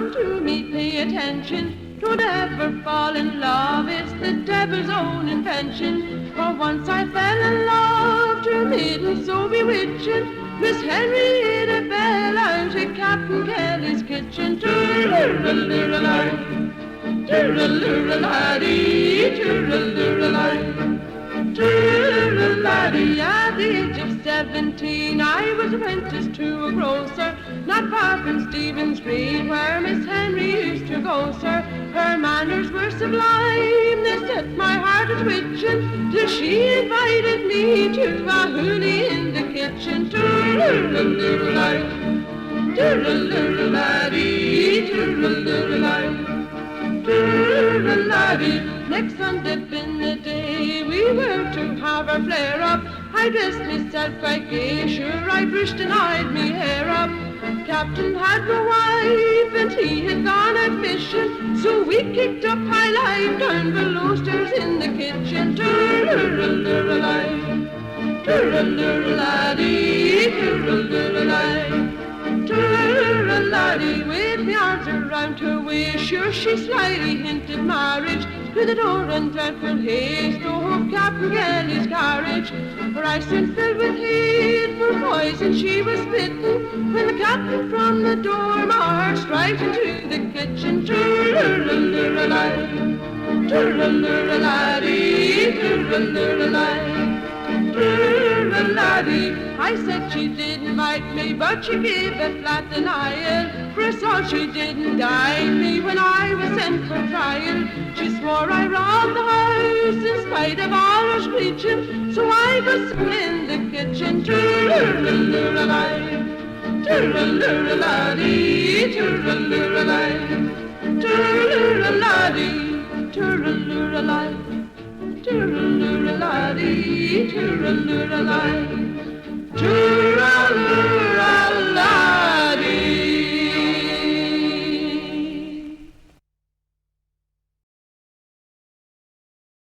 listen to me, pay attention. Don't ever fall in love, it's the devil's own invention. For once I fell in love to a maiden so bewitching, Miss Henrietta Bell out at Captain Kelly's kitchen. Tooraloo-loo-loo-loo-loo, tooraloo-loo-loo-loo, tooraloo-loo-loo-loo. At the age of 17 I was apprenticed to a grocer, not far from Stephen's Green, where Miss Henry used to go, sir. Her manners were sublime, they set my heart a-twitching, till she invited me to a hoolie in the kitchen. Tooraloo-loo-loo, tooraloo-loo-loo-loo, tooraloo-loo-loo. Next Sunday been the day we were to have our flare-up. I dressed myself quite gay, sure I brushed and eyed me hair up. Captain had no wife and he had gone out fishing, so we kicked up high life down below stairs in the kitchen. Tooraloo-loo-loo-loo, tooraloo-loo-loo-loo, tooraloo-loo-loo-loo. Tooraloo, with me arms around her waist, sure she slyly hinted marriage. To the door in dreadful haste, oh, Captain Kelly's carriage. Her eyes soon filled with hate for poison she was spitting, when the captain from the door marched right into the kitchen. Tooraloo-loo-loo, tooraloo-loo-loo, tooraloo-loo-loo, tooraloo. I said she didn't bite me, but she gave a flat denial. For a salt she didn't dine me when I was sent for trial. She swore I robbed the house in spite of all her screeching, so I was in the kitchen. Tooraloo-loo-loo, tooraloo-loo-loo, tooraloo-loo-loo, tooraloo-loo-loo, tooraloo-loo-loo, tooraloo-loo-loo, tooraloo-loo-loo. Tooraloo.